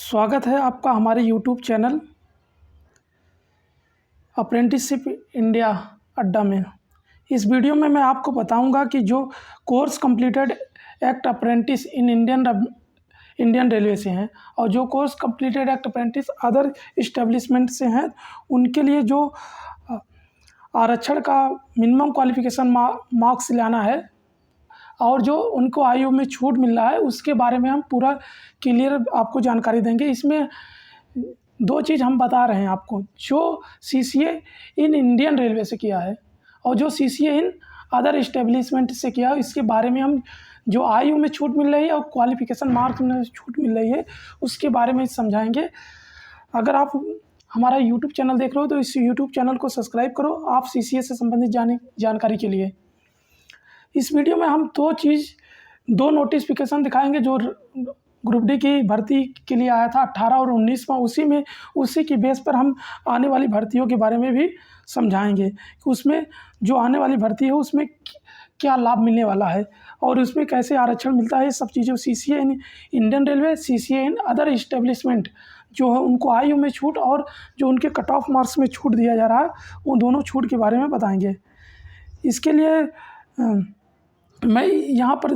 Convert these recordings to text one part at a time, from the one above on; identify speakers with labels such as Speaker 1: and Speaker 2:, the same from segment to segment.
Speaker 1: स्वागत है आपका हमारे यूट्यूब चैनल अप्रेंटिसशिप इंडिया अड्डा में। इस वीडियो में मैं आपको बताऊंगा कि जो course completed act apprentice in Indian railway से हैं और जो course completed act apprentice other establishment से हैं, उनके लिए जो आरक्षण का मिनिमम क्वालिफिकेशन मार्क्स लाना है और जो उनको आयु में छूट मिल रहा है उसके बारे में हम पूरा क्लियर आपको जानकारी देंगे। इसमें दो चीज़ हम बता रहे हैं आपको, जो सीसीए इन इंडियन रेलवे से किया है और जो सीसीए इन अदर इस्टेब्लिशमेंट से किया है, इसके बारे में हम जो आयु में छूट मिल रही है और क्वालिफिकेशन मार्क्स में छूट मिल रही है उसके बारे में समझाएंगे। अगर आप हमारा यूट्यूब चैनल देख रहे हो तो इस यूट्यूब चैनल को सब्सक्राइब करो आप सीसीए से संबंधित जानकारी के लिए। इस वीडियो में हम दो नोटिफिकेशन दिखाएंगे जो ग्रुप डी की भर्ती के लिए आया था 18 और 19 में। उसी की बेस पर हम आने वाली भर्तियों के बारे में भी समझाएंगे कि उसमें जो आने वाली भर्ती है उसमें क्या लाभ मिलने वाला है और उसमें कैसे आरक्षण मिलता है। ये सब चीज़ें CCA in Indian railway, CCA in other establishment जो है उनको आयु में छूट और जो उनके कट ऑफ मार्क्स में छूट दिया जा रहा है वो दोनों छूट के बारे में बताएंगे। इसके लिए मैं यहाँ पर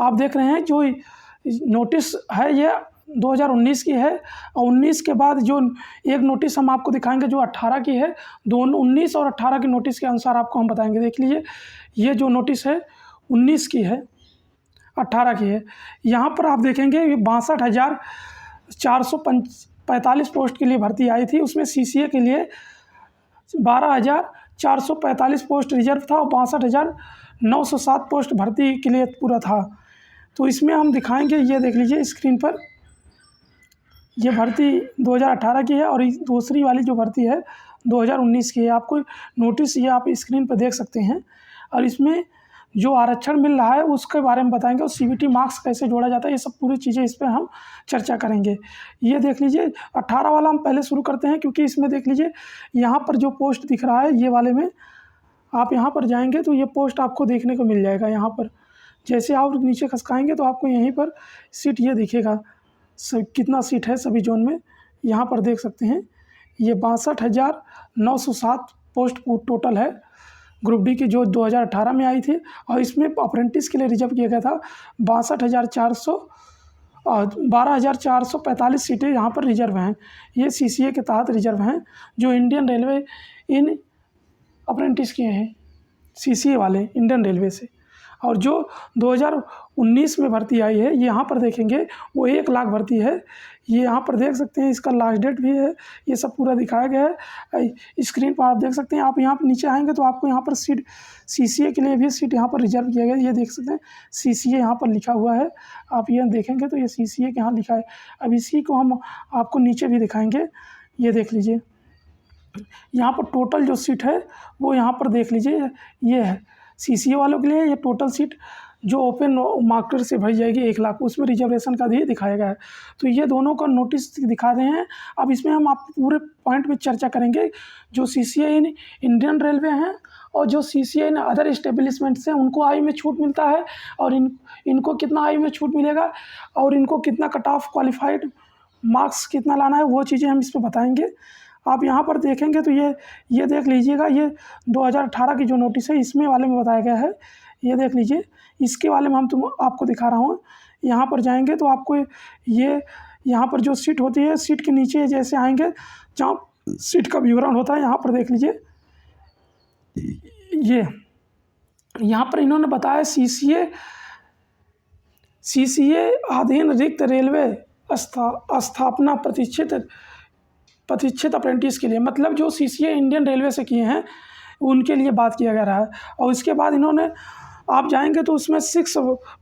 Speaker 1: आप देख रहे हैं जो नोटिस है ये 2019 की है और 19 के बाद जो एक नोटिस हम आपको दिखाएंगे जो 18 की है। दोनों 19 और 18 की नोटिस के अनुसार आपको हम बताएंगे। देख लीजिए, ये जो नोटिस है 19 की है, 18 की है। यहाँ पर आप देखेंगे ये 62,445 पोस्ट के लिए भर्ती आई थी। उसमें सीसीए के लिए 12,445 पोस्ट रिजर्व था और 62,907 पोस्ट भर्ती के लिए पूरा था। तो इसमें हम दिखाएंगे, ये देख लीजिए स्क्रीन पर, ये भर्ती 2018 की है और दूसरी वाली जो भर्ती है 2019 की है। आपको नोटिस ये आप स्क्रीन पर देख सकते हैं और इसमें जो आरक्षण मिल रहा है उसके बारे में बताएंगे और सीबीटी मार्क्स कैसे जोड़ा जाता है, ये सब पूरी चीज़ें इस पर हम चर्चा करेंगे। ये देख लीजिए 18 वाला हम पहले शुरू करते हैं क्योंकि इसमें देख लीजिए यहाँ पर जो पोस्ट दिख रहा है ये वाले में आप यहाँ पर जाएंगे तो ये पोस्ट आपको देखने को मिल जाएगा। यहाँ पर जैसे आप नीचे खसकाएंगे तो आपको यहीं पर सीट ये दिखेगा, कितना सीट है सभी जोन में। यहाँ पर देख सकते हैं ये 62,907 पोस्ट टोटल है ग्रुप डी की जो 2018 में आई थी और इसमें अप्रेंटिस के लिए रिजर्व किया गया था 12,445 सीटें यहाँ पर रिजर्व हैं। ये सीसीए के तहत रिजर्व हैं जो इंडियन रेलवे इन अप्रेंटिस किए हैं, सीसीए वाले इंडियन रेलवे से। और जो 2019 में भर्ती आई है ये यहाँ पर देखेंगे वो 1 लाख भर्ती है। ये यहाँ पर देख सकते हैं, इसका लास्ट डेट भी है, ये सब पूरा दिखाया गया है स्क्रीन पर आप देख सकते हैं। आप यहाँ पर नीचे आएंगे तो आपको यहाँ पर सीट सीसीए के लिए भी सीट यहाँ पर रिजर्व किया गया है। ये देख सकते हैं सीसीए यहाँ पर लिखा हुआ है, आप ये देखेंगे तो ये सीसीए के यहाँ लिखा है। अब इसी को हम आपको नीचे भी दिखाएँगे, ये देख लीजिए यहाँ पर टोटल जो सीट है वो यहाँ पर देख लीजिए ये है सीसीए वालों के लिए। ये टोटल सीट जो ओपन मार्केट से भरी जाएगी 1 लाख, उसमें रिजर्वेशन का भी दिखाया गया है। तो ये दोनों का नोटिस दिखा रहे हैं। अब इसमें हम आप पूरे पॉइंट में चर्चा करेंगे। जो सीसीए इन इंडियन रेलवे हैं और जो सीसीए इन अदर इस्टेब्लिशमेंट से उनको आयु में छूट मिलता है और इनको कितना आयु में छूट मिलेगा और इनको कितना कट ऑफ क्वालिफाइड मार्क्स कितना लाना है वो चीज़ें हम इस पर बताएँगे। आप यहाँ पर देखेंगे तो ये देख लीजिएगा, ये 2018 की जो नोटिस है इसमें वाले में बताया गया है। ये देख लीजिए, इसके वाले में आपको दिखा रहा हूँ। यहाँ पर जाएंगे तो आपको ये यहाँ पर जो सीट होती है, सीट के नीचे जैसे आएंगे जहाँ सीट का विवरण होता है यहाँ पर देख लीजिए, ये यहाँ पर इन्होंने बताया सीसीए अधीन रिक्त रेलवे स्थापना प्रतिष्ठित अप्रेंटिस के लिए, मतलब जो सीसीए इंडियन रेलवे से किए हैं उनके लिए बात किया गया है। और इसके बाद इन्होंने आप जाएंगे तो उसमें 6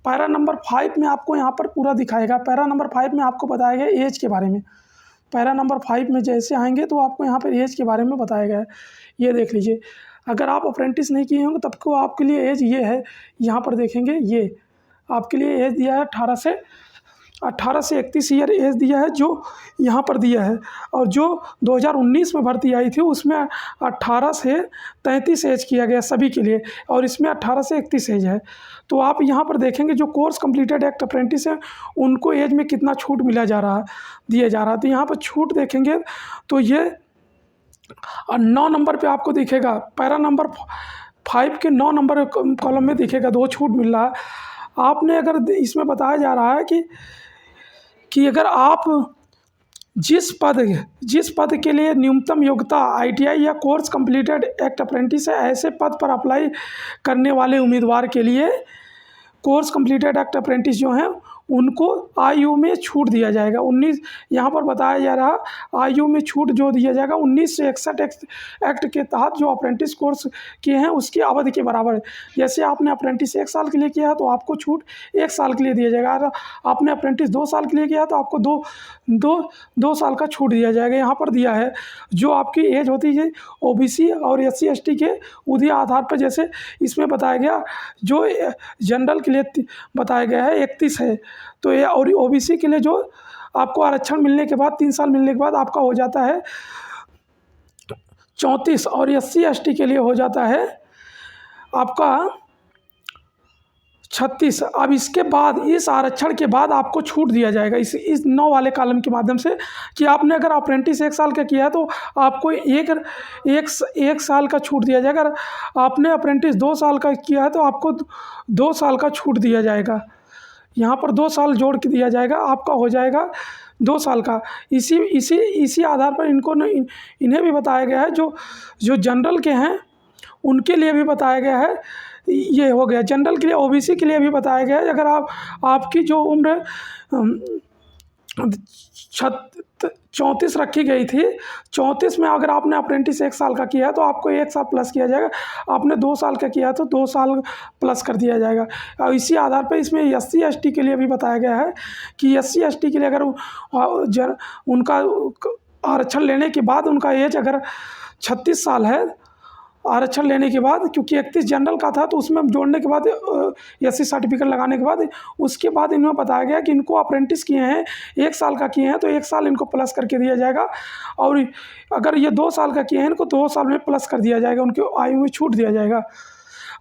Speaker 1: पैरा नंबर 5 में आपको यहाँ पर पूरा दिखाएगा। पैरा नंबर 5 में आपको बताया गया एज के बारे में। पैरा नंबर 5 में जैसे आएंगे तो आपको यहाँ पर एज के बारे में बताया गया है। ये देख लीजिए, अगर आप अप्रेंटिस नहीं किए होंगे तब को आपके लिए एज ये है, यहाँ पर देखेंगे ये आपके लिए एज दिया है 18 से 18 से 31 ईयर एज दिया है जो यहाँ पर दिया है, और जो 2019 में भर्ती आई थी उसमें 18 से 33 एज किया गया सभी के लिए, और इसमें 18 से 31 एज है। तो आप यहाँ पर देखेंगे जो कोर्स कंप्लीटेड एक्ट अप्रेंटिस है उनको एज में कितना छूट दिया जा रहा है। तो यहाँ पर छूट देखेंगे तो ये 9 नंबर पे आपको दिखेगा, पैरा नंबर 5 के 9 नंबर कॉलम में दिखेगा 2 छूट मिल रहा है। आपने अगर इसमें बताया जा रहा है कि अगर आप जिस पद के लिए न्यूनतम योग्यता ITI या कोर्स कंप्लीटेड एक्ट अप्रेंटिस है, ऐसे पद पर अप्लाई करने वाले उम्मीदवार के लिए कोर्स कंप्लीटेड एक्ट अप्रेंटिस जो हैं उनको आयु में छूट दिया जाएगा। 19 यहाँ पर बताया जा रहा आयु में छूट जो दिया जाएगा 1961 एक्ट के तहत जो अप्रेंटिस कोर्स किए हैं उसकी अवधि के बराबर है। जैसे आपने अप्रेंटिस 1 साल के लिए किया है तो आपको छूट 1 साल के लिए दिया जाएगा। अगर आपने अप्रेंटिस 2 साल के लिए किया है तो आपको दो साल का छूट दिया जाएगा। यहाँ पर दिया है जो आपकी एज होती है OBC और SC ST के उसी आधार पर, जैसे इसमें बताया गया जो जनरल के लिए बताया गया है 31 है, तो ये और OBC के लिए जो आपको आरक्षण मिलने के बाद 3 साल मिलने के बाद आपका हो जाता है 34, और SC ST के लिए हो जाता है आपका 36। अब इसके बाद इस आरक्षण के बाद आपको छूट दिया जाएगा इस 9 वाले कॉलम के माध्यम से कि आपने अगर अप्रेंटिस 1 साल का किया है तो आपको एक साल का छूट दिया जाएगा। अगर आपने अप्रेंटिस 2 साल का किया है तो आपको 2 साल का छूट दिया जाएगा। यहाँ पर 2 साल जोड़ के दिया जाएगा, आपका हो जाएगा 2 साल का। इसी आधार पर इन्हें भी बताया गया है जो जनरल के हैं उनके लिए भी बताया गया है। ये हो गया जनरल के लिए। OBC के लिए भी बताया गया है अगर आपकी जो उम्र 34 रखी गई थी, 34 में अगर आपने अप्रेंटिस 1 साल का किया है तो आपको 1 साल प्लस किया जाएगा। आपने 2 साल का किया है तो 2 साल प्लस कर दिया जाएगा। और इसी आधार पर इसमें SC ST के लिए भी बताया गया है कि SC ST के लिए अगर उनका आरक्षण लेने के बाद उनका एज अगर 36 साल है आरक्षण लेने के बाद, क्योंकि 31 जनरल का था तो उसमें जोड़ने के बाद SC सर्टिफिकेट लगाने के बाद उसके बाद इन्हें बताया गया कि इनको अप्रेंटिस किए हैं 1 साल का किए हैं तो 1 साल इनको प्लस करके दिया जाएगा, और अगर ये 2 साल का किए हैं इनको 2 साल में प्लस कर दिया जाएगा, उनकी आयु में छूट दिया जाएगा।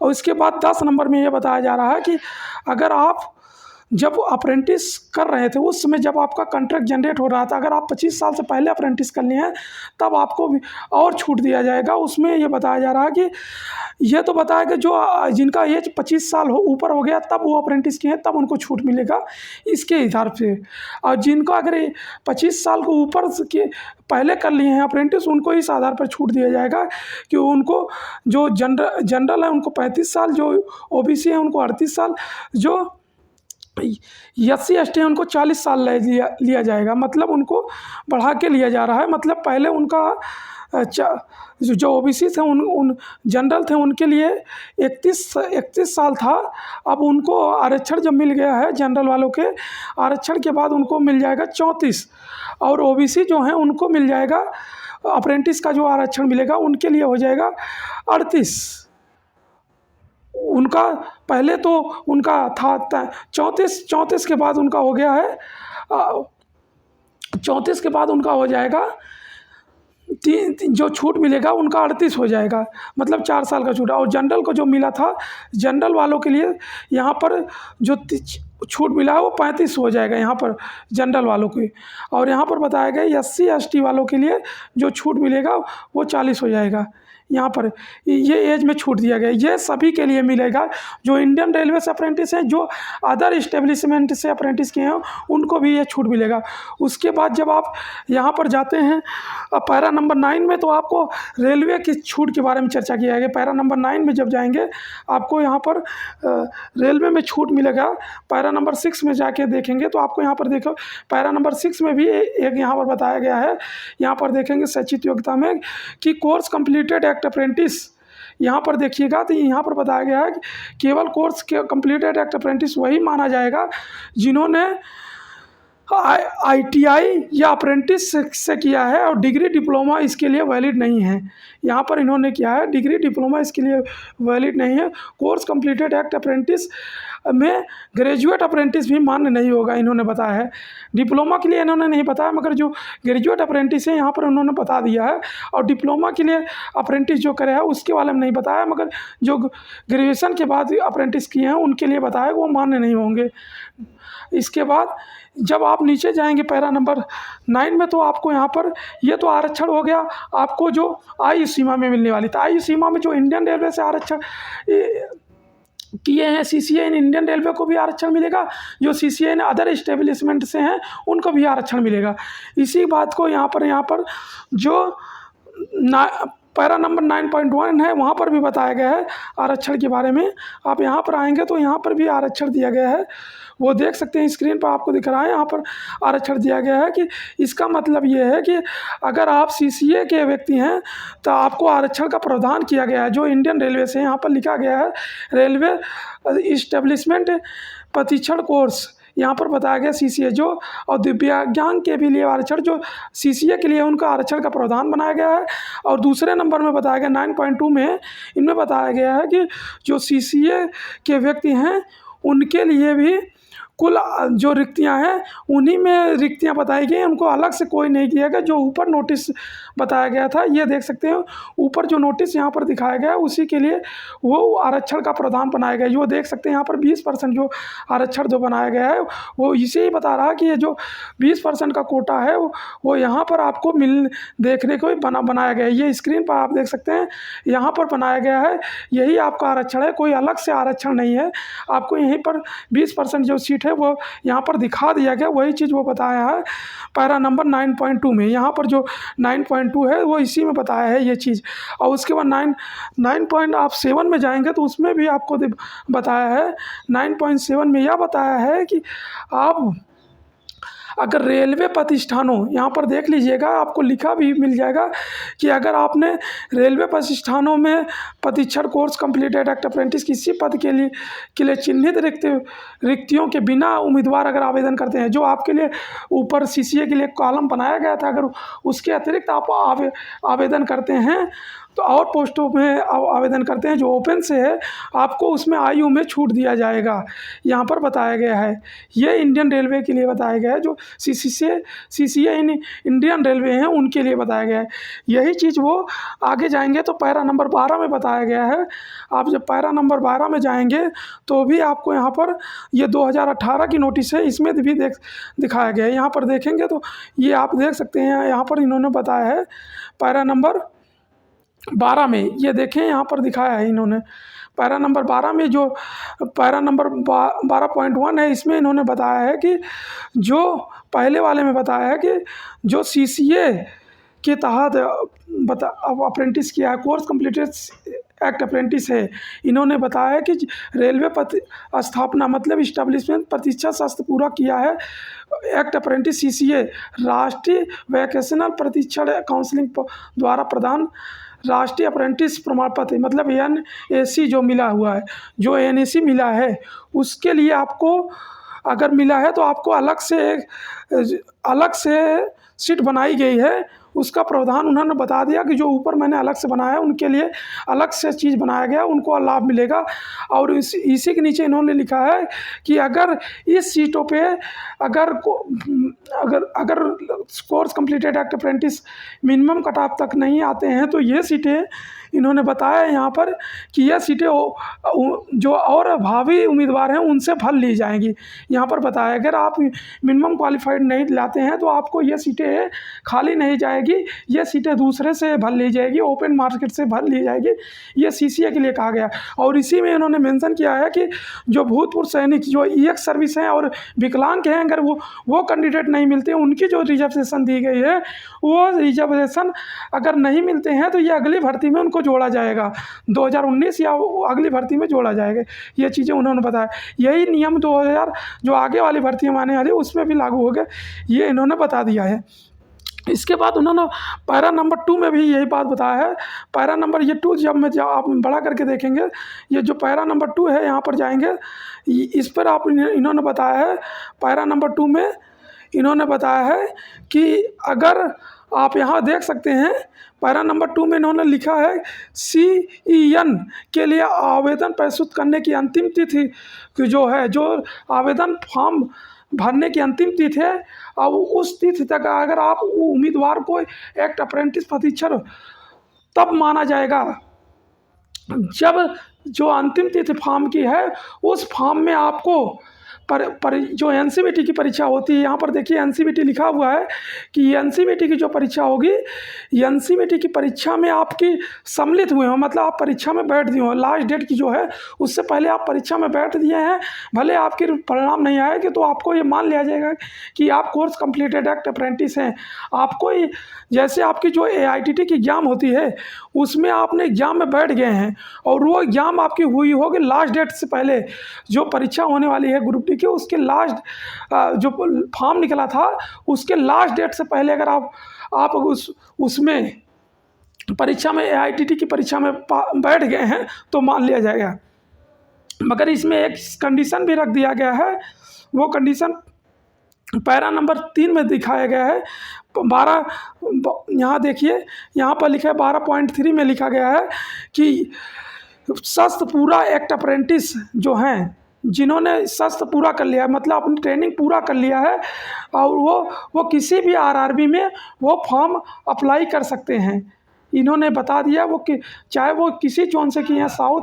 Speaker 1: और इसके बाद 10 नंबर में ये बताया जा रहा है कि अगर आप जब अप्रेंटिस कर रहे थे उस समय जब आपका कॉन्ट्रैक्ट जनरेट हो रहा था, अगर आप 25 साल से पहले अप्रेंटिस कर लिए हैं तब आपको भी और छूट दिया जाएगा। उसमें ये बताया जा रहा है कि ये तो बताया कि जो जिनका एज 25 साल ऊपर हो गया तब वो अप्रेंटिस किए हैं तब उनको छूट मिलेगा इसके हिसाब से, और जिनको अगर 25 साल को ऊपर के पहले कर लिए हैं अप्रेंटिस उनको इस आधार पर छूट दिया जाएगा कि उनको जो जनरल है उनको 35 साल, जो OBC है उनको 38 साल, जो SC ST है उनको 40 साल लिया जाएगा। मतलब उनको बढ़ा के लिया जा रहा है। मतलब पहले उनका जो OBC थे उन जनरल थे उनके लिए 31 साल था, अब उनको आरक्षण जब मिल गया है जनरल वालों के आरक्षण के बाद उनको मिल जाएगा 34, और OBC जो हैं उनको मिल जाएगा अप्रेंटिस का जो आरक्षण मिलेगा उनके लिए हो जाएगा 38। उनका पहले तो उनका था 34 के बाद उनका हो गया है 34 के बाद उनका हो जाएगा जो छूट मिलेगा उनका 38 हो जाएगा, मतलब 4 साल का छूट। और जनरल को जो मिला था जनरल वालों के लिए यहाँ पर जो छूट मिला है वो 35 हो जाएगा यहाँ पर जनरल वालों की, और यहाँ पर बताया गया SC ST वालों के लिए जो छूट मिलेगा वो 40 हो जाएगा। यहाँ पर ये एज में छूट दिया गया। ये सभी के लिए मिलेगा जो इंडियन रेलवे से अप्रेंटिस हैं, जो अदर इस्टेब्लिशमेंट से अप्रेंटिस किए हैं उनको भी ये छूट मिलेगा। उसके बाद जब आप यहाँ पर जाते हैं पैरा नंबर 9 में तो आपको रेलवे की छूट के बारे में चर्चा किया गया। पैरा नंबर 9 में जब जाएंगे आपको यहाँ पर रेलवे में छूट मिलेगा। पैरा नंबर 6 में जाके देखेंगे तो आपको यहाँ पर देखो पैरा नंबर 6 में भी एक यहाँ पर बताया गया है। यहाँ पर देखेंगे शैक्षिक योग्यता में कि कोर्स कंप्लीटेड एक्ट अप्रेंटिस, यहाँ पर देखिएगा तो यहाँ पर बताया गया है कि केवल कोर्स कंप्लीटेड एक्ट अप्रेंटिस वही माना जाएगा जिन्होंने ITI या अप्रेंटिस से किया है और डिग्री डिप्लोमा इसके लिए वैलिड नहीं है। यहाँ पर इन्होंने किया है डिग्री डिप्लोमा इसके लिए वैलिड नहीं है। कोर्स कंप्लीटेड एक्ट अप्रेंटिस में ग्रेजुएट अप्रेंटिस भी मान्य नहीं होगा, इन्होंने बताया है। डिप्लोमा के लिए इन्होंने नहीं बताया, मगर जो ग्रेजुएट अप्रेंटिस है यहाँ पर उन्होंने बता दिया है। और डिप्लोमा के लिए अप्रेंटिस जो करे है उसके बारे में नहीं बताया, मगर जो ग्रेजुएशन के बाद अप्रेंटिस किए हैं उनके लिए बताया वो मान्य नहीं होंगे। इसके बाद जब आप नीचे जाएंगे पैरा नंबर 9 में, तो आपको यहाँ पर ये तो आरक्षण हो गया आपको जो आयु सीमा में मिलने वाली। तो आयु सीमा में जो इंडियन रेलवे से आरक्षण किए हैं सीसीए इन इंडियन रेलवे को भी आरक्षण मिलेगा, जो सीसीए इन अदर इस्टेब्लिशमेंट से हैं उनको भी आरक्षण मिलेगा। इसी बात को यहाँ पर जो पैरा नंबर 9.1 है वहाँ पर भी बताया गया है आरक्षण के बारे में। आप यहाँ पर आएंगे तो यहाँ पर भी आरक्षण दिया गया है, वो देख सकते हैं स्क्रीन पर आपको दिख रहा है। यहाँ पर आरक्षण दिया गया है कि इसका मतलब ये है कि अगर आप सीसीए के व्यक्ति हैं तो आपको आरक्षण का प्रावधान किया गया है, जो इंडियन रेलवे से यहाँ पर लिखा गया है रेलवे इस्टेब्लिशमेंट प्रशिक्षण कोर्स। यहाँ पर बताया गया सीसीए जो और दिव्यांग के भी लिए आरक्षण, जो सीसीए के लिए उनका आरक्षण का प्रावधान बनाया गया है। और दूसरे नंबर में बताया गया 9.2 में इनमें बताया गया है कि जो सीसीए के व्यक्ति हैं उनके लिए भी कुल जो रिक्तियां हैं उन्हीं में रिक्तियां बताई गई, उनको अलग से कोई नहीं किया गया। जो ऊपर नोटिस बताया गया था ये देख सकते हैं, ऊपर जो नोटिस यहाँ पर दिखाया गया है उसी के लिए वो आरक्षण का प्रावधान बनाया गया है। जो देख सकते हैं यहाँ पर 20% जो आरक्षण जो बनाया गया है वो इसे ही बता रहा है कि ये जो 20% का कोटा है वो यहाँ पर आपको देखने को बनाया गया है। ये स्क्रीन पर आप देख सकते हैं यहाँ पर बनाया गया है, यही आपका आरक्षण है, कोई अलग से आरक्षण नहीं है। आपको यहीं पर 20% जो सीट है वो यहाँ पर दिखा दिया गया, वही चीज़ वो बताया है पैरा नंबर 9.2 में। यहाँ पर जो 9.2 है वो इसी में बताया है ये चीज़। और उसके बाद 9.7 में जाएंगे तो उसमें भी आपको बताया है। 9.7 में यह बताया है कि आप अगर रेलवे प्रतिष्ठानों, यहाँ पर देख लीजिएगा आपको लिखा भी मिल जाएगा कि अगर आपने रेलवे प्रतिष्ठानों में प्रशिक्षण कोर्स कंप्लीटेड एक्ट अप्रेंटिस किसी पद के लिए चिन्हित रिक्तियों के बिना उम्मीदवार अगर आवेदन करते हैं, जो आपके लिए ऊपर सीसीए के लिए कॉलम बनाया गया था, अगर उसके अतिरिक्त आप आवेदन करते हैं तो और पोस्टों में आवेदन करते हैं जो ओपन से है, आपको उसमें आयु में छूट दिया जाएगा, यहाँ पर बताया गया है। ये इंडियन रेलवे के लिए बताया गया है, जो सीसीए इन इंडियन रेलवे हैं उनके लिए बताया गया है। यही चीज़ वो आगे जाएंगे तो पैरा नंबर 12 में बताया गया है। आप जब पैरा नंबर 12 में जाएंगे तो भी आपको यहाँ पर ये 2018 की नोटिस है, इसमें भी दिखाया गया है। यहाँ पर देखेंगे तो ये आप देख सकते हैं, यहाँ पर इन्होंने बताया है पैरा नंबर 12 में, ये देखें यहाँ पर दिखाया है इन्होंने पैरा नंबर 12 में। जो पैरा नंबर 12.1 है इसमें इन्होंने बताया है कि जो पहले वाले में बताया है कि जो सीसीए के तहत अप्रेंटिस किया है, कोर्स कंप्लीटेड एक्ट अप्रेंटिस है, इन्होंने बताया है कि रेलवे स्थापना मतलब इस्टेब्लिशमेंट प्रशिक्षण शास्त्र पूरा किया है एक्ट अप्रेंटिस सीसीए राष्ट्रीय वोकेशनल प्रशिक्षण काउंसिलिंग द्वारा प्रदान राष्ट्रीय अप्रेंटिस प्रमाण पत्र मतलब NAC जो मिला हुआ है, जो NAC मिला है उसके लिए आपको अगर मिला है तो आपको अलग से सीट बनाई गई है। उसका प्रावधान उन्होंने बता दिया कि जो ऊपर मैंने अलग से बनाया है उनके लिए अलग से चीज़ बनाया गया, उनको लाभ मिलेगा। और इसी के नीचे इन्होंने लिखा है कि अगर इस सीटों पे अगर course completed act apprentice minimum cut off तक नहीं आते हैं तो ये सीटें इन्होंने बताया यहाँ पर कि यह सीटें जो और भावी उम्मीदवार हैं उनसे भर ली जाएंगी। यहाँ पर बताया अगर आप मिनिमम क्वालिफाइड नहीं लाते हैं तो आपको ये सीटें खाली नहीं जाएगी, ये सीटें दूसरे से भर ली जाएगी, ओपन मार्केट से भर ली जाएगी। ये सीसीए के लिए कहा गया। और इसी में इन्होंने मेंशन किया है कि जो भूतपूर्व सैनिक जो EX सर्विस हैं और विकलांग हैं, अगर वो कैंडिडेट नहीं मिलते, उनकी जो रिजर्वेशन दी गई है वो रिजर्वेशन अगर नहीं मिलते हैं तो ये अगली भर्ती में उनको जोड़ा जाएगा, 2019 या अगली भर्ती में जोड़ा जाएगा। ये चीज़ें उन्होंने बताया। यही नियम 2000 जो आगे वाली भर्तियाँ आने वाली उसमें भी लागू हो गए, ये इन्होंने बता दिया है। इसके बाद उन्होंने पैरा नंबर 2 में भी यही बात बताया है। पैरा नंबर ये 2 जब आप बड़ा करके देखेंगे, ये जो पैरा नंबर 2 है यहाँ पर जाएंगे, इस पर आप इन्होंने बताया है पैरा नंबर 2 में इन्होंने बताया है कि अगर आप यहाँ देख सकते हैं पैरा नंबर 2 में इन्होंने लिखा है CEN के लिए आवेदन प्रस्तुत करने की अंतिम तिथि की जो आवेदन फॉर्म भरने की अंतिम तिथि है, अब उस तिथि तक अगर आप उम्मीदवार को एक्ट अप्रेंटिस प्रशिक्षण तब माना जाएगा जब जो अंतिम तिथि फॉर्म की है उस फॉर्म में आपको जो NCVT की परीक्षा होती है, यहाँ पर देखिए NCVT लिखा हुआ है कि NCVT की जो परीक्षा होगी, NCVT की परीक्षा में आपकी सम्मिलित हुए हो, मतलब आप परीक्षा में बैठ दिए हो, लास्ट डेट की जो है उससे पहले आप परीक्षा में बैठ दिए हैं, भले आपके परिणाम नहीं आएगी तो आपको ये मान लिया जाएगा कि आप कोर्स कंप्लीटेड एक्ट अप्रेंटिस हैं। आपको जैसे आपकी जो AITT की एग्ज़ाम होती है उसमें आपने एग्ज़ाम में बैठ गए हैं और वो एग्ज़ाम आपकी हुई होगी लास्ट डेट से पहले, जो परीक्षा होने वाली है ग्रुप डी की उसके लास्ट जो फॉर्म निकला था उसके लास्ट डेट से पहले अगर आप उसमें परीक्षा में AITT की परीक्षा में बैठ गए हैं तो मान लिया जाएगा। मगर इसमें एक कंडीशन भी रख दिया गया है, वो कंडीशन पैरा नंबर 3 में दिखाया गया है। 12 यहाँ देखिए, यहाँ पर लिखा है 12.3 में लिखा गया है कि शस्त्र पूरा एक्ट अप्रेंटिस जो हैं, जिन्होंने शस्त्र पूरा कर लिया है, मतलब अपनी ट्रेनिंग पूरा कर लिया है और वो किसी भी RRB में वो फॉर्म अप्लाई कर सकते हैं। इन्होंने बता दिया वो कि चाहे वो किसी जोन से किए हैं, साउथ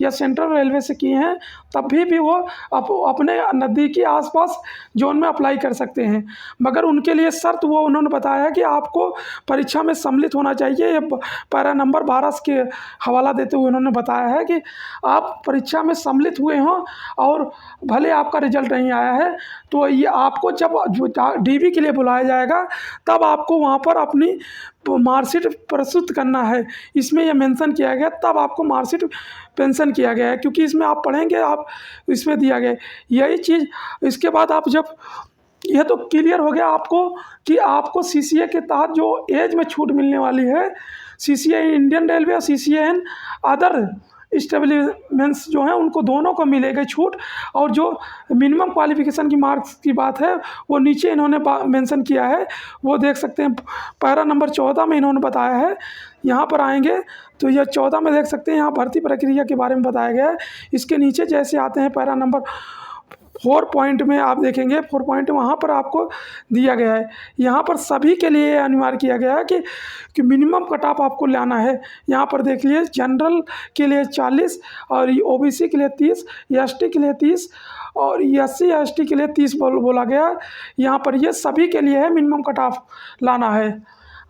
Speaker 1: या सेंट्रल रेलवे से किए हैं, तब भी वो अपने नज़दीकी आसपास जोन में अप्लाई कर सकते हैं। मगर उनके लिए शर्त वो उन्होंने बताया है कि आपको परीक्षा में सम्मिलित होना चाहिए। ये पैरा नंबर 12 के हवाला देते हुए उन्होंने बताया है कि आप परीक्षा में सम्मिलित हुए हों और भले आपका रिजल्ट नहीं आया है तो ये आपको जब DB के लिए बुलाया जाएगा तब आपको वहाँ पर अपनी मार्कशीट प्रस्तुत करना है। इसमें यह मेंशन किया गया, तब आपको मार्कशीट पेंशन किया गया है, क्योंकि इसमें आप पढ़ेंगे, आप इसमें दिया गया यही चीज़। इसके बाद आप जब यह तो क्लियर हो गया आपको कि आपको CCA के तहत जो एज में छूट मिलने वाली है, CCA इंडियन रेलवे और CCA इन अदर इस्टेब्लिशमेंट्स जो हैं उनको दोनों को मिलेगा छूट। और जो मिनिमम क्वालिफ़िकेशन की मार्क्स की बात है वो नीचे इन्होंने मेंशन किया है, वो देख सकते हैं पैरा नंबर 14 में इन्होंने बताया है। यहाँ पर आएंगे तो यह 14 में देख सकते हैं, यहाँ भर्ती प्रक्रिया के बारे में बताया गया है। इसके नीचे जैसे आते हैं पैरा नंबर 4 पॉइंट में आप देखेंगे, 4 पॉइंट वहाँ पर आपको दिया गया है। यहाँ पर सभी के लिए अनिवार्य किया गया है कि मिनिमम कट ऑफ आपको लाना है। यहाँ पर देख लीजिए, जनरल के लिए 40 और OBC के लिए 30, ST के लिए 30 और SC ST के लिए 30 बोला गया। यहाँ पर ये सभी के लिए है, मिनिमम कट ऑफ लाना है।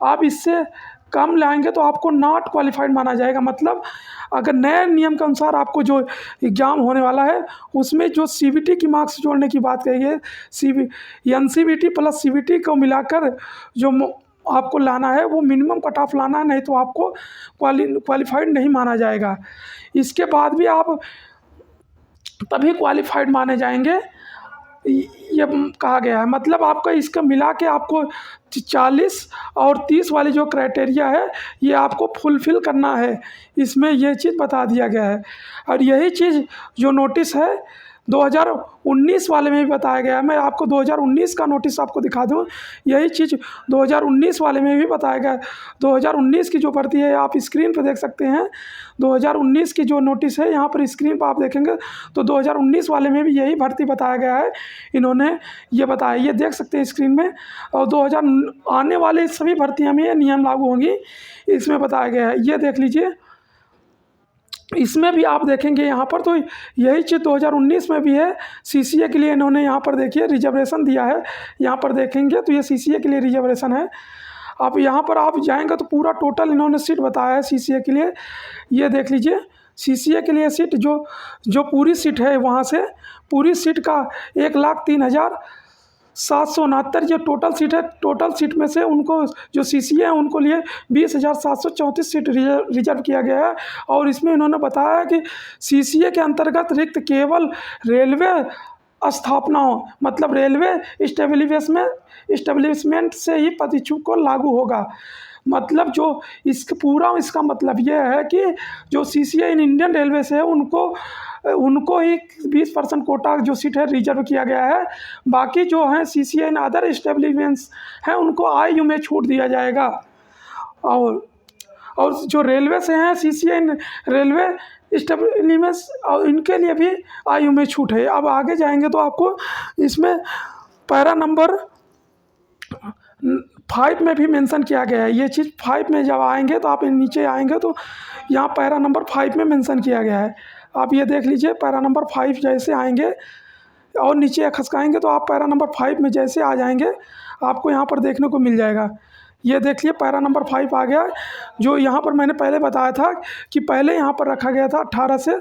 Speaker 1: आप इससे कम लाएंगे तो आपको नॉट क्वालिफाइड माना जाएगा। मतलब अगर नए नियम के अनुसार आपको जो एग्ज़ाम होने वाला है उसमें जो CVT की मार्क्स जोड़ने की बात कही है, NCVT प्लस CVT को मिलाकर जो आपको लाना है वो मिनिमम कट ऑफ लाना है, नहीं तो आपको क्वालिफाइड नहीं माना जाएगा। इसके बाद भी आप तभी क्वालिफाइड माने जाएंगे, ये कहा गया है। मतलब आपका इसका मिला के आपको 40 और 30 वाली जो क्राइटेरिया है ये आपको फुलफ़िल करना है, इसमें ये चीज़ बता दिया गया है। और यही चीज़ जो नोटिस है 2019 वाले में भी बताया गया है। मैं आपको 2019 का नोटिस आपको दिखा दूं, यही चीज़ 2019 वाले में भी बताया गया है। 2019 की जो भर्ती है आप स्क्रीन पर देख सकते हैं, 2019 की जो नोटिस है यहाँ पर स्क्रीन पर आप देखेंगे तो 2019 वाले में भी यही भर्ती बताया गया है। इन्होंने ये बताया, ये देख सकते हैं स्क्रीन में। और 2000 आने वाले सभी भर्तियाँ में ये नियम लागू होंगी, इसमें बताया गया है। ये देख लीजिए, इसमें भी आप देखेंगे यहाँ पर तो यही चीज़ 2019 में भी है। CCA के लिए इन्होंने यहाँ पर देखिए रिजर्वेशन दिया है, यहाँ पर देखेंगे तो ये CCA के लिए रिजर्वेशन है। अब यहाँ पर आप जाएंगे तो पूरा टोटल इन्होंने सीट बताया है CCA के लिए। ये देख लीजिए, CCA के लिए सीट जो पूरी सीट है, वहाँ से पूरी सीट का 1,03,769 ये टोटल सीट है। टोटल सीट में से उनको जो CCA है उनको लिए 20,734 सीट रिजर्व किया गया है। और इसमें इन्होंने बताया कि CCA के अंतर्गत रिक्त केवल रेलवे स्थापनाओं, मतलब रेलवे इस्टेब्लिशमेंट से ही पदच्युत को लागू होगा। मतलब जो इसका मतलब यह है कि जो CCA इन इंडियन रेलवे से है उनको उनको ही 20% कोटा जो सीट है रिजर्व किया गया है। बाकी जो हैं CCI एंड अदर इस्टेब्लिशमेंट्स हैं उनको आयु में छूट दिया जाएगा। और जो रेलवे से हैं CCI रेलवे इस्टेब्लिशमेंट्स और इनके लिए भी आयु में छूट है। अब आगे जाएंगे तो आपको इसमें पैरा नंबर 5 में भी मेंशन किया गया है। ये चीज़ 5 में जब आएंगे तो आप नीचे आएंगे तो यहाँ पैरा नंबर 5 में मेंशन किया गया है। आप ये देख लीजिए, पैरा नंबर 5 जैसे आएंगे और नीचे खसकाएंगे तो आप पैरा नंबर 5 में जैसे आ जाएंगे आपको यहाँ पर देखने को मिल जाएगा। ये देख लिए पैरा नंबर 5 आ गया। जो यहाँ पर मैंने पहले बताया था कि पहले यहाँ पर रखा गया था 18 से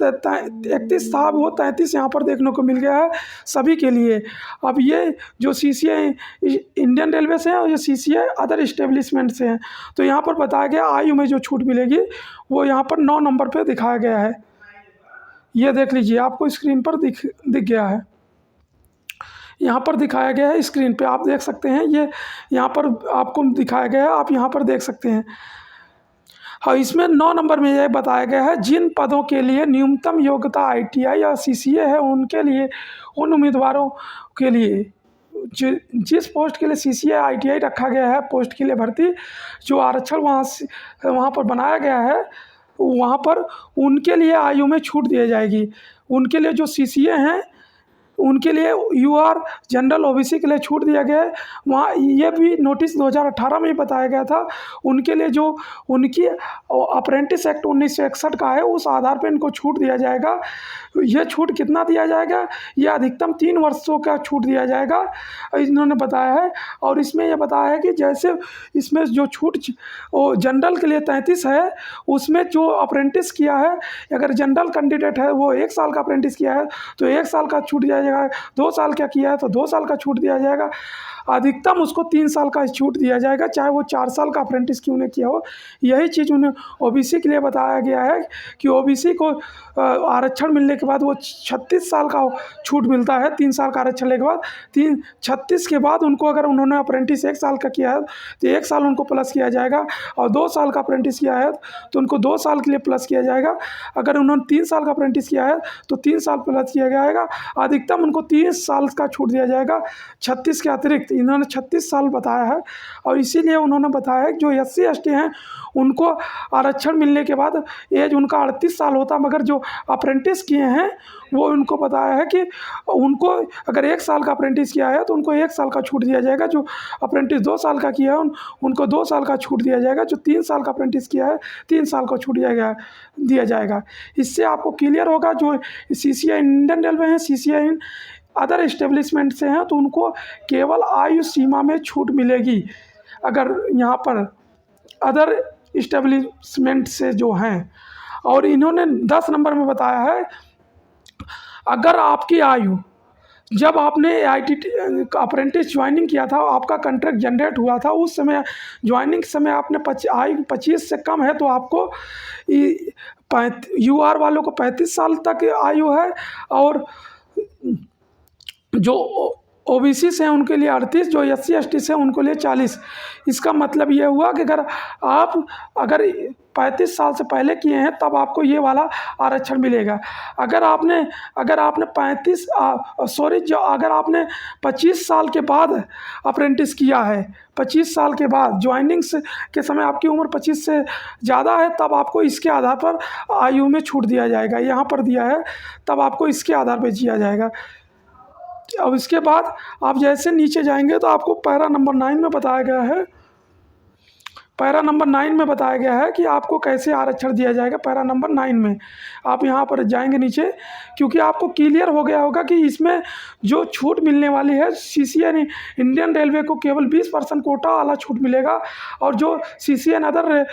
Speaker 1: 31 था, वो 33 यहाँ पर देखने को मिल गया है सभी के लिए। अब ये जो CCI इंडियन रेलवे से है और ये CCI अदर इस्टेब्लिशमेंट से हैं, तो यहाँ पर बताया गया आयु में जो छूट मिलेगी वो यहाँ पर 9 नंबर पे दिखाया गया है। ये देख लीजिए, आपको स्क्रीन पर दिख गया है। यहाँ पर दिखाया गया है स्क्रीन पे, आप देख सकते हैं। ये यहाँ पर आपको दिखाया गया है, आप यहाँ पर देख सकते हैं। हाँ, इसमें 9 नंबर में यह बताया गया है जिन पदों के लिए न्यूनतम योग्यता ITI या CCA है उनके लिए, उन उम्मीदवारों के लिए जिस पोस्ट के लिए CCA ITI रखा गया है, पोस्ट के लिए भर्ती जो आरक्षण वहाँ पर बनाया गया है, वहाँ पर उनके लिए आयु में छूट दी जाएगी। उनके लिए जो CCA हैं उनके लिए UR जनरल OBC के लिए छूट दिया गया है। वहाँ ये भी नोटिस 2018 में ही बताया गया था। उनके लिए जो उनकी अप्रेंटिस एक्ट 1961 का है उस आधार पर इनको छूट दिया जाएगा। ये छूट कितना दिया जाएगा? ये अधिकतम 3 वर्षों का छूट दिया जाएगा, इन्होंने बताया है। और इसमें यह बताया है कि जैसे इसमें जो छूट जनरल के लिए 33 है, उसमें जो अप्रेंटिस किया है, अगर जनरल कैंडिडेट है वो 1 साल का अप्रेंटिस किया है तो 1 साल का छूट दिया जाएगा, 2 साल का किया है तो 2 साल का छूट दिया जाएगा, अधिकतम उसको 3 साल का छूट दिया जाएगा, चाहे वो 4 साल का अप्रेंटिस क्यों नहीं किया हो। यही चीज़ उन्हें OBC के लिए बताया गया है कि OBC को आरक्षण मिलने के बाद वो 36 साल का छूट मिलता है। 3 साल का आरक्षण लेने के बाद 36 के बाद उनको, अगर उन्होंने अप्रेंटिस 1 साल का किया है तो 1 साल उनको प्लस किया जाएगा, और 2 साल का अप्रेंटिस किया है तो उनको 2 साल के लिए प्लस किया जाएगा। अगर उन्होंने 3 साल का अप्रेंटिस किया है तो 3 साल प्लस किया जाएगा, अधिकतम उनको 30 साल का छूट दिया जाएगा 36 के अतिरिक्त। इन्होंने 36 साल बताया है, और इसीलिए उन्होंने बताया है कि जो SC ST हैं उनको आरक्षण मिलने के बाद एज उनका 38 साल होता, मगर जो अप्रेंटिस किए हैं वो उनको बताया है कि उनको अगर 1 साल का अप्रेंटिस किया है तो उनको 1 साल का छूट दिया जाएगा। जो अप्रेंटिस 2 साल का किया है उनको 2 साल का छूट दिया जाएगा। जो 3 साल का अप्रेंटिस किया है 3 साल का छूट दिया जाएगा। इससे आपको क्लियर होगा जो CCI इंडियन रेलवे हैं, CCI अदर इस्टेब्लिशमेंट से हैं तो उनको केवल आयु सीमा में छूट मिलेगी। अगर यहाँ पर अदर इस्टेब्लिशमेंट से जो हैं, और इन्होंने 10 नंबर में बताया है अगर आपकी आयु, जब आपने अप्रेंटिस ज्वाइनिंग किया था, आपका कॉन्ट्रैक्ट जनरेट हुआ था, उस समय ज्वाइनिंग समय आपने आयु 25 से कम है तो आपको UR वालों को 35 साल तक आयु है, और जो OBC से हैं उनके लिए 38, जो SC ST से उनको लिए 40। इसका मतलब ये हुआ कि अगर 35 साल से पहले किए हैं तब आपको ये वाला आरक्षण मिलेगा। अगर आपने 25 साल के बाद अप्रेंटिस किया है, 25 साल के बाद ज्वाइनिंग के समय आपकी उम्र 25 से ज़्यादा है, तब आपको इसके आधार पर आयु में छूट दिया जाएगा। यहाँ पर दिया है तब आपको इसके आधार पर दिया जाएगा। अब इसके बाद आप जैसे नीचे जाएंगे तो आपको पैरा नंबर 9 में बताया गया है। पैरा नंबर 9 में बताया गया है कि आपको कैसे आरक्षण दिया जाएगा। पैरा नंबर 9 में आप यहाँ पर जाएंगे नीचे, क्योंकि आपको क्लियर हो गया होगा कि इसमें जो छूट मिलने वाली है, CCI इंडियन रेलवे को केवल 20% कोटा वाला छूट मिलेगा, और जो CCI अदर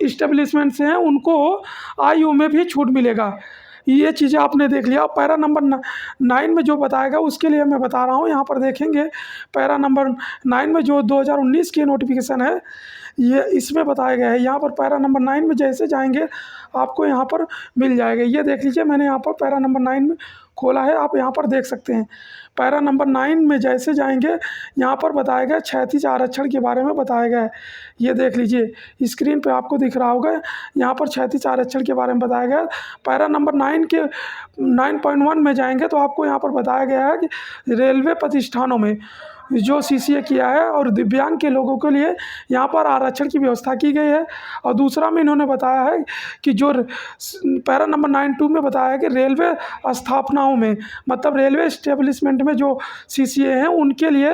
Speaker 1: इस्टेब्लिशमेंट से हैं उनको आयु में भी छूट मिलेगा। ये चीज़ें आपने देख लिया। पैरा नंबर 9 में जो बताएगा उसके लिए मैं बता रहा हूँ। यहाँ पर देखेंगे पैरा नंबर 9 में जो 2019 की नोटिफिकेशन है, ये इसमें बताया गया है। यहाँ पर पैरा नंबर 9 में जैसे जाएंगे आपको यहाँ पर मिल जाएगा। ये देख लीजिए, मैंने यहाँ पर पैरा नंबर 9 में खोला है, आप यहाँ पर देख सकते हैं। पैरा नंबर 9 में जैसे जाएंगे, यहाँ पर बताया गया क्षैतिज आरक्षण के बारे में बताया गया है। ये देख लीजिए स्क्रीन पे आपको दिख रहा होगा, यहाँ पर क्षैतिज आरक्षण के बारे में बताया गया है। पैरा नंबर 9 के 9.1 में जाएंगे तो आपको यहाँ पर बताया गया है कि रेलवे प्रतिष्ठानों में जो सीसीए किया है और दिव्यांग के लोगों के लिए यहाँ पर आरक्षण की व्यवस्था की गई है। और दूसरा में इन्होंने बताया है कि जो पैरा नंबर 9.2 में बताया है कि रेलवे स्थापनाओं में, मतलब रेलवे इस्टेब्लिशमेंट में जो सीसीए हैं उनके लिए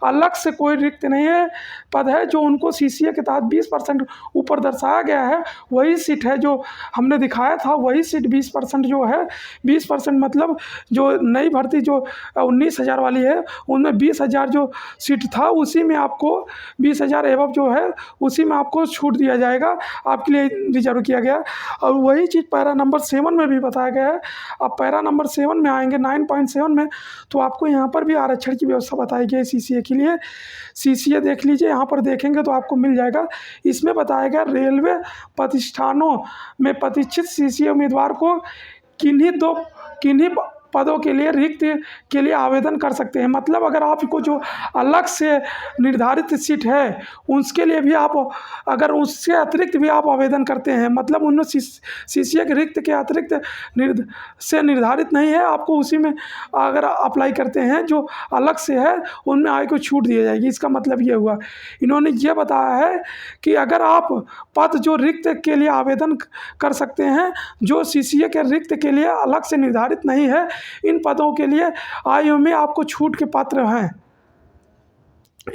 Speaker 1: अलग से कोई रिक्त नहीं है पद है। जो उनको सीसीए के तहत 20% ऊपर दर्शाया गया है वही सीट है जो हमने दिखाया था, वही सीट 20% जो है 20% मतलब जो नई भर्ती जो 19,000 वाली है उनमें 20,000 जो सीट था उसी में आपको 20,000 एवं जो है उसी में आपको छूट दिया जाएगा, आपके लिए रिजर्व किया गया। और वही चीज़ पैरा नंबर 7 में भी बताया गया है। अब पैरा नंबर 7 में आएंगे 9.7 में तो आपको यहाँ पर भी आरक्षण की व्यवस्था बताई गई है सीसीए के लिए। सीसीए देख लीजिए, यहाँ पर देखेंगे तो आपको मिल जाएगा। इसमें बताया गया रेलवे प्रतिष्ठानों में प्रतिष्ठित सीसीए उम्मीदवार को किन्हीं पदों के लिए रिक्त के लिए आवेदन कर सकते हैं। मतलब अगर आपको जो अलग से निर्धारित सीट है उसके लिए भी आप, अगर उससे अतिरिक्त भी आप आवेदन करते हैं, मतलब उनमें सीसीए के रिक्त के अतिरिक्त निर्धारित नहीं है, आपको उसी में अगर अप्लाई करते हैं जो अलग से है उनमें आय को छूट दी जाएगी। इसका मतलब ये हुआ, इन्होंने ये बताया है कि अगर आप पद जो रिक्त के लिए आवेदन कर सकते हैं जो सीसीए के रिक्त के लिए अलग से निर्धारित नहीं है, इन पदों के लिए आयु में आपको छूट के पात्र हैं।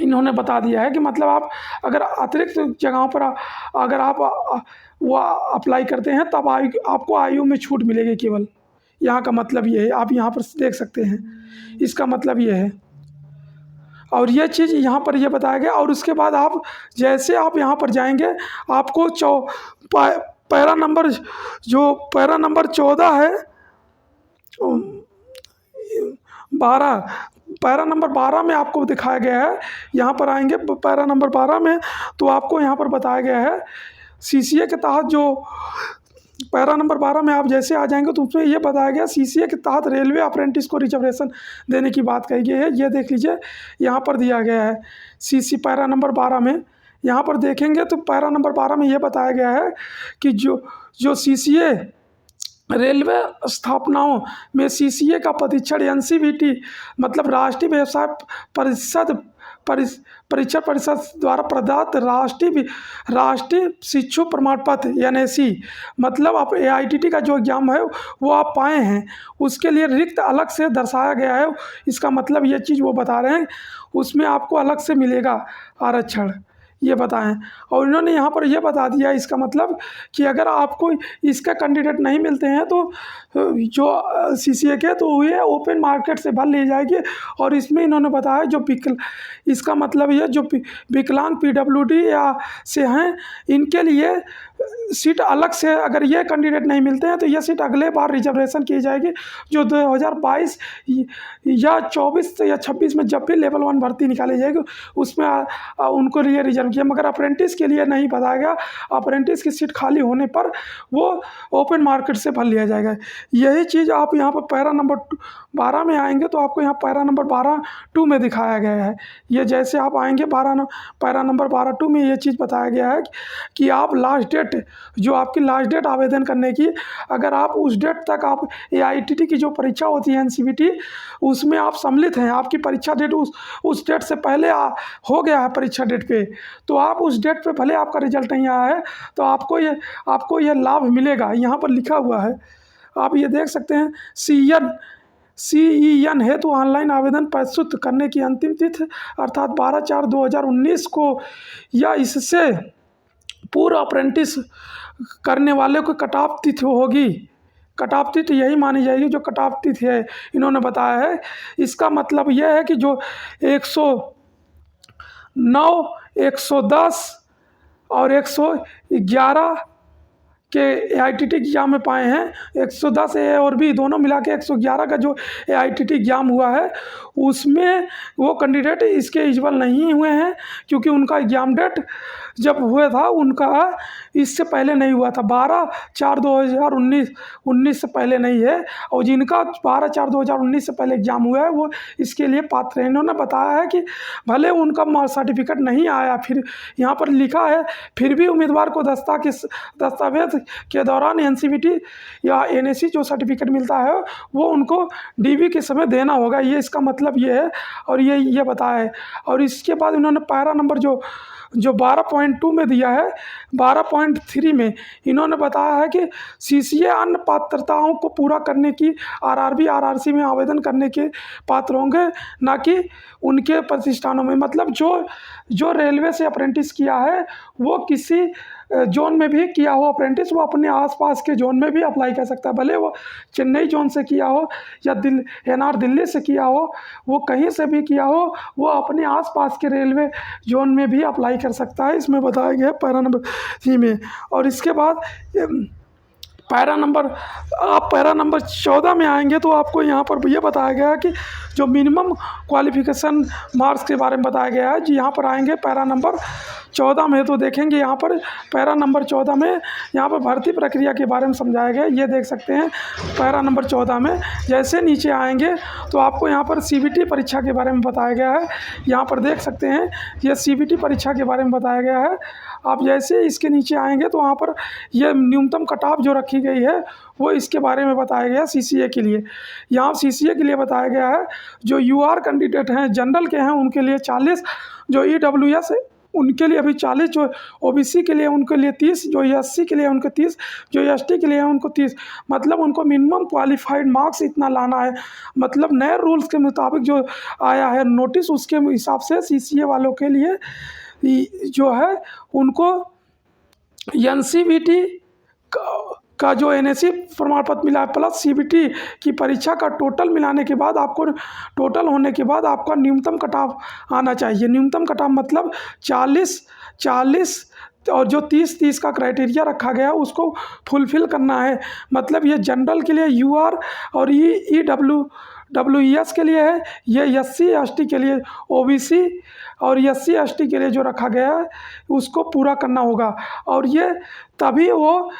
Speaker 1: इन्होंने बता दिया है कि मतलब आप अगर अतिरिक्त जगहों पर अगर आप वो अप्लाई करते हैं तब आपको आयु में छूट मिलेगी केवल। यहाँ का मतलब ये है, आप यहाँ पर देख सकते हैं, इसका मतलब ये है। और ये चीज़ यहाँ पर ये बताया गया। और उसके बाद आप जैसे आप यहाँ पर जाएंगे आपको पैरा नंबर 14 है 12, पैरा नंबर 12 में आपको दिखाया गया है। यहाँ पर आएंगे पैरा नंबर 12 में तो आपको यहाँ पर बताया गया है सीसीए के तहत जो पैरा नंबर 12 में आप जैसे आ जाएंगे तो उसमें ये बताया गया सीसीए के तहत रेलवे अप्रेंटिस को रिजर्वेशन देने की बात कही गई है। ये देख लीजिए यहाँ पर दिया गया है सीसी पैरा नंबर 12 में। यहाँ पर देखेंगे तो पैरा नंबर 12 में ये बताया गया है कि जो सीसीए रेलवे स्थापनाओं में सीसीए का प्रशिक्षण एनसीवीटी मतलब राष्ट्रीय व्यवसाय परीक्षा परिषद द्वारा प्रदत्त राष्ट्रीय शिक्षु प्रमाण पत्र एनएसी मतलब आप एआईटीटी का जो एग्जाम है वो आप पाए हैं, उसके लिए रिक्त अलग से दर्शाया गया है। इसका मतलब ये चीज़ वो बता रहे हैं उसमें आपको अलग से मिलेगा आरक्षण, ये बताएं। और इन्होंने यहाँ पर यह बता दिया इसका मतलब कि अगर आपको इसका कैंडिडेट नहीं मिलते हैं तो जो सीसीए के तो ये ओपन मार्केट से भर ली जाएगी। और इसमें इन्होंने बताया जो इसका मतलब ये जो विकलांग पीडब्ल्यूडी या से हैं इनके लिए सीट अलग से, अगर ये कैंडिडेट नहीं मिलते हैं तो ये सीट अगले बार रिजर्वेशन की जाएगी जो 2022 या 24 या 26 में जब भी लेवल 1 भर्ती निकाली जाएगी उसमें उनको लिए रिजर्व किया। मगर अप्रेंटिस के लिए नहीं बताया गया, अप्रेंटिस की सीट खाली होने पर वो ओपन मार्केट से भर लिया जाएगा। यही चीज़ आप यहाँ पर पैरा नंबर 12 में आएंगे तो आपको यहाँ पैरा नंबर 12(2) में दिखाया गया है। ये जैसे आप आएंगे पैरा नंबर 12(2) में ये चीज़ बताया गया है कि आप लास्ट डेट जो आपकी लास्ट डेट आवेदन करने की, अगर आप उस डेट तक आप एआईटीटी की जो परीक्षा होती है एनसीवीटी उसमें आप सम्मिलित हैं, आपकी परीक्षा डेट उस डेट से पहले हो गया है परीक्षा डेट पे, तो आप उस डेट पे भले आपका रिजल्ट नहीं आया है तो आपको ये लाभ मिलेगा। यहाँ पर लिखा हुआ है, आप ये देख सकते हैं। CEN हेतु ऑनलाइन आवेदन प्रस्तुत करने की अंतिम तिथि अर्थात 12/4/2019 को या इससे पूर्व अप्रेंटिस करने वाले को कट ऑफ तिथि होगी। कट ऑफ तिथि यही मानी जाएगी जो कट ऑफ तिथि है, इन्होंने बताया है। इसका मतलब यह है कि जो 109, 110 और 111 के एआईटीटी एग्ज़ाम में पाए हैं, 110 ए और बी दोनों मिला के 111 का जो एआईटीटी एग्ज़ाम हुआ है उसमें वो कैंडिडेट इसके एलिजिबल नहीं हुए हैं क्योंकि उनका एग्ज़ाम डेट जब हुआ था उनका इससे पहले नहीं हुआ था। 12/4/2019 से पहले नहीं है, और जिनका 12/4/2019 से पहले एग्ज़ाम हुआ है वो इसके लिए पात्र हैं। इन्होंने बताया है कि भले उनका सर्टिफिकेट नहीं आया, फिर यहाँ पर लिखा है फिर भी उम्मीदवार को दस्तावेज के दौरान एनसीवीटी या एनएसी जो सर्टिफिकेट मिलता है वो उनको डीवी के समय देना होगा। ये इसका मतलब ये है, और ये बताया है। और इसके बाद इन्होंने पैरा नंबर जो 12.2 में दिया है, 12.3 में इन्होंने बताया है कि सीसीए अन्य पात्रताओं को पूरा करने की आरआरबी आरआरसी में आवेदन करने के पात्र होंगे, ना कि उनके प्रतिष्ठानों में। मतलब जो रेलवे से अप्रेंटिस किया है वो किसी जोन में भी किया हो अप्रेंटिस, वो अपने आसपास के जोन में भी अप्लाई कर सकता है। भले वो चेन्नई जोन से किया हो या एनआर दिल्ली से किया हो, वो कहीं से भी किया हो, वो अपने आसपास के रेलवे जोन में भी अप्लाई कर सकता है। इसमें बताया गया है पैरा नंबर 3 में। और इसके बाद पैरा नंबर 14 में आएंगे तो आपको यहाँ पर ये बताया गया है कि जो मिनिमम क्वालिफिकेशन मार्क्स के बारे में बताया गया है। जी यहाँ पर आएंगे पैरा नंबर 14 में तो देखेंगे यहाँ पर पैरा नंबर 14 में यहाँ पर भर्ती प्रक्रिया के बारे में समझाया गया। ये देख सकते हैं पैरा नंबर 14 में जैसे नीचे आएंगे तो आपको यहाँ पर सीबीटी परीक्षा के बारे में बताया गया है। यहाँ पर देख सकते हैं ये सीबीटी परीक्षा के बारे में बताया गया है। आप जैसे इसके नीचे आएंगे तो वहाँ पर यह न्यूनतम कट ऑफ जो रखी गई है वो इसके बारे में बताया गया है सीसीए के लिए। यहाँ सीसीए के लिए बताया गया है जो यूआर कैंडिडेट हैं जनरल के हैं उनके लिए 40, जो ईडब्ल्यूएस है उनके लिए अभी 40, जो ओबीसी के लिए उनके लिए 30, जो एससी के लिए उनको 30, जो एसटी के लिए उनको 30। मतलब उनको मिनिमम क्वालिफाइड मार्क्स इतना लाना है। मतलब नए रूल्स के मुताबिक जो आया है नोटिस उसके हिसाब से सीसीए वालों के लिए जो है उनको एनसीवीटी का जो एनएसी प्रमाण पत्र मिला है प्लस सीबीटी की परीक्षा का टोटल मिलाने के बाद आपको टोटल होने के बाद आपका न्यूनतम कट ऑफ आना चाहिए। न्यूनतम कट ऑफ मतलब 40 और जो 30 का क्राइटेरिया रखा गया है उसको फुलफ़िल करना है। मतलब ये जनरल के लिए यूआर और डब्ल्यूईएस के लिए है, ये एससी एसटी के लिए, ओबीसी और एससी एसटी के लिए जो रखा गया है उसको पूरा करना होगा। और ये तभी वो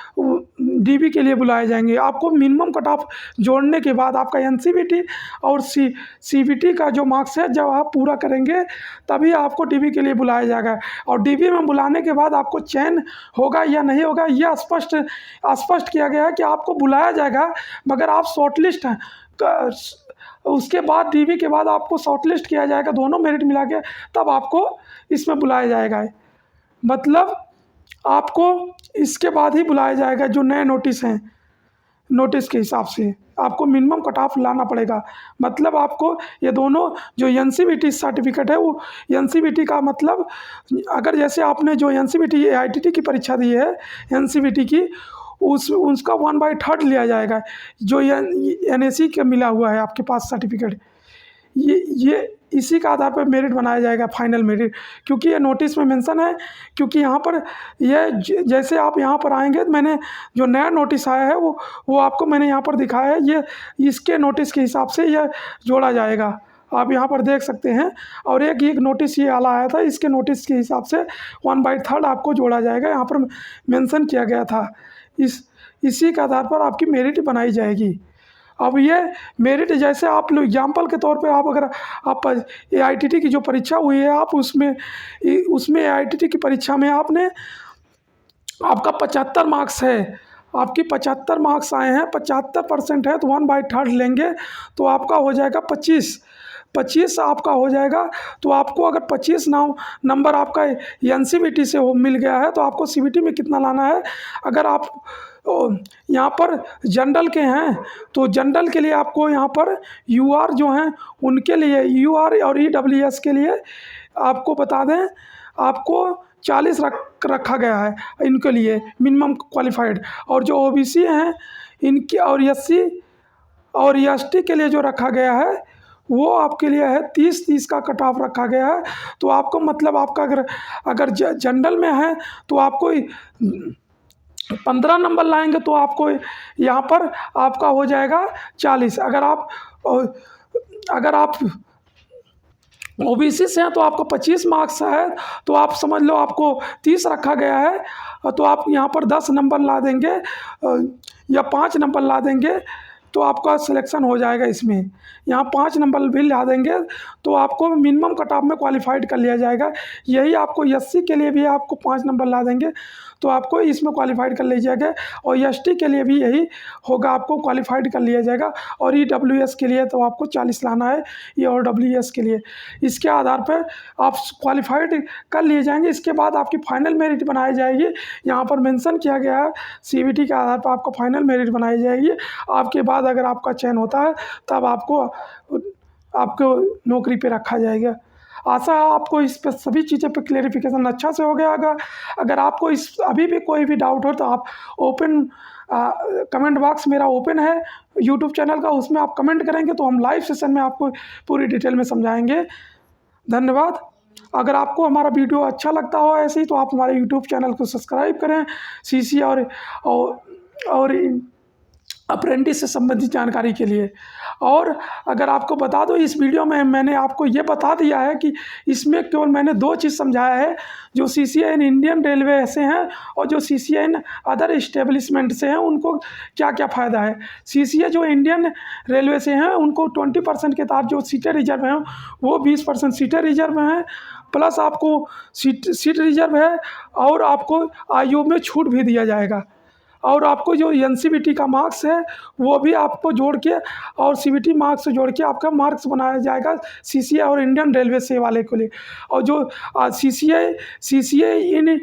Speaker 1: डीबी के लिए बुलाए जाएंगे। आपको मिनिमम कट ऑफ जोड़ने के बाद आपका एनसीवीटी और सीबीटी का जो मार्क्स है जब आप पूरा करेंगे तभी आपको डीबी के लिए बुलाया जाएगा। और डीबी में बुलाने के बाद आपको चयन होगा या नहीं होगा यह स्पष्ट किया गया है कि आपको बुलाया जाएगा, मगर आप शॉर्टलिस्ट हैं। उसके बाद डीबी के बाद आपको शॉर्टलिस्ट किया जाएगा, दोनों मेरिट मिला के तब आपको इसमें बुलाया जाएगा। मतलब आपको इसके बाद ही बुलाया जाएगा। जो नए नोटिस हैं नोटिस के हिसाब से आपको मिनिमम कट ऑफ लाना पड़ेगा। मतलब आपको ये दोनों जो एनसीवीटी सर्टिफिकेट है वो एनसीवीटी का मतलब अगर जैसे आपने जो एनसीवीटी आईटीटी की परीक्षा दी है एनसीवीटी की उसका 1/3 लिया जाएगा जो एनएसी का मिला हुआ है आपके पास सर्टिफिकेट। ये इसी का आधार पर मेरिट बनाया जाएगा फाइनल मेरिट, क्योंकि ये नोटिस में मेंशन है। क्योंकि यहाँ पर ये जैसे आप यहाँ पर आएंगे मैंने जो नया नोटिस आया है वो आपको मैंने यहाँ पर दिखाया है। ये इसके नोटिस के हिसाब से यह जोड़ा जाएगा, आप यहाँ पर देख सकते हैं। और एक नोटिस ये वाला आया था, इसके नोटिस के हिसाब से 1/3 आपको जोड़ा जाएगा, यहाँ पर मेंशन किया गया था। इसी के आधार पर आपकी मेरिट बनाई जाएगी। अब ये मेरिट जैसे आप लोग एग्जाम्पल के तौर पे आप अगर आप एआईटीटी की जो परीक्षा हुई है आप उसमें एआईटीटी की परीक्षा में आपने आपका 75 मार्क्स है, आपकी 75 मार्क्स आए हैं, 75% है तो 1/3 लेंगे तो आपका हो जाएगा 25 आपका हो जाएगा। तो आपको अगर 25 नंबर आपका एनसीवीटी से मिल गया है तो आपको सीबीटी में कितना लाना है। अगर आप यहाँ पर जनरल के हैं तो जनरल के लिए आपको यहाँ पर यूआर जो हैं उनके लिए यूआर और ईडब्ल्यूएस के लिए आपको बता दें आपको 40 रखा गया है इनके लिए मिनिमम क्वालिफाइड। और जो ओबीसी हैं इनकी और एससी और एसटी के लिए जो रखा गया है वो आपके लिए है 30 का कट ऑफ रखा गया है। तो आपको मतलब आपका अगर जनरल में है तो आपको 15 नंबर लाएंगे तो आपको यहाँ पर आपका हो जाएगा 40। अगर आप ओबीसी से हैं तो आपको 25 मार्क्स है, तो आप समझ लो आपको 30 रखा गया है, तो आप यहाँ पर 10 नंबर ला देंगे या 5 नंबर ला देंगे तो आपका सिलेक्शन हो जाएगा। इसमें यहाँ 5 नंबर भी ला देंगे तो आपको मिनिमम कट ऑफ में क्वालिफाइड कर लिया जाएगा। यही आपको एससी के लिए भी आपको 5 नंबर ला देंगे तो आपको इसमें क्वालिफाइड कर लिया जाएगा, और एसटी के लिए भी यही होगा, आपको क्वालिफाइड कर लिया जाएगा। और ईडब्ल्यूएस के लिए तो आपको 40 लाना है, ये और डब्ल्यूएस के लिए। इसके आधार पर आप क्वालिफाइड कर लिए जाएंगे। इसके बाद आपकी फाइनल मेरिट बनाई जाएगी। यहाँ पर मेंशन किया गया है सीबीटी के आधार पर आपको फाइनल मेरिट बनाई जाएगी। आपके बाद अगर आपका चयन होता है तब आपको नौकरी पे रखा जाएगा। आशा है आपको इस पर सभी चीज़ें पे क्लेरिफिकेशन अच्छा से हो गया होगा। अगर आपको इस अभी भी कोई भी डाउट हो तो आप कमेंट बॉक्स मेरा ओपन है यूट्यूब चैनल का, उसमें आप कमेंट करेंगे तो हम लाइव सेशन में आपको पूरी डिटेल में समझाएंगे। धन्यवाद। अगर आपको हमारा वीडियो अच्छा लगता हो ऐसे ही तो आप हमारे यूट्यूब चैनल को सब्सक्राइब करें सीसी और अप्रेंटिस से संबंधित जानकारी के लिए। और अगर आपको बता दो, इस वीडियो में मैंने आपको ये बता दिया है कि इसमें केवल मैंने 2 चीज़ समझाया है, जो CCI इंडियन रेलवे से हैं और जो CCI अदर इस्टेब्लिशमेंट से हैं उनको क्या क्या फ़ायदा है। CCI जो इंडियन रेलवे से हैं उनको 20% के तहत जो सीटें रिजर्व हैं वो 20% सीटें रिजर्व हैं, प्लस आपको सीट रिजर्व है, और आपको आयु में छूट भी दिया जाएगा। और आपको जो एनसीबीटी का मार्क्स है वो भी आपको जोड़ के और सीबीटी मार्क्स जोड़ के आपका मार्क्स बनाया जाएगा सीसीआई और इंडियन रेलवे से वाले के लिए। और जो सीसीआई इन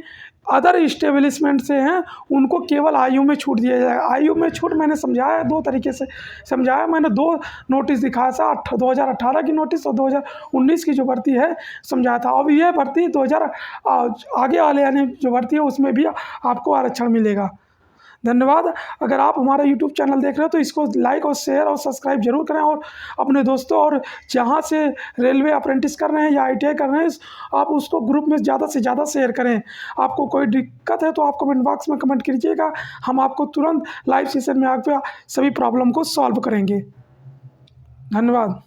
Speaker 1: अदर इस्टेब्लिशमेंट से हैं उनको केवल आयु में छूट दिया जाएगा। आयु में छूट मैंने समझाया है 2 तरीके से समझाया। मैंने 2 नोटिस दिखाया था, 2018 की नोटिस और 2019 की जो भर्ती है समझाया था। अब ये भर्ती 2000 आगे वाले यानी जो भर्ती है उसमें भी आपको आरक्षण मिलेगा। धन्यवाद। अगर आप हमारा यूट्यूब चैनल देख रहे हो तो इसको लाइक और शेयर और सब्सक्राइब जरूर करें, और अपने दोस्तों और जहाँ से रेलवे अप्रेंटिस कर रहे हैं या ITI कर रहे हैं आप उसको ग्रुप में ज़्यादा से ज़्यादा शेयर करें। आपको कोई दिक्कत है तो आप कमेंट बॉक्स में कमेंट कीजिएगा, हम आपको तुरंत लाइव सेशन में आकर सभी प्रॉब्लम को सॉल्व करेंगे। धन्यवाद।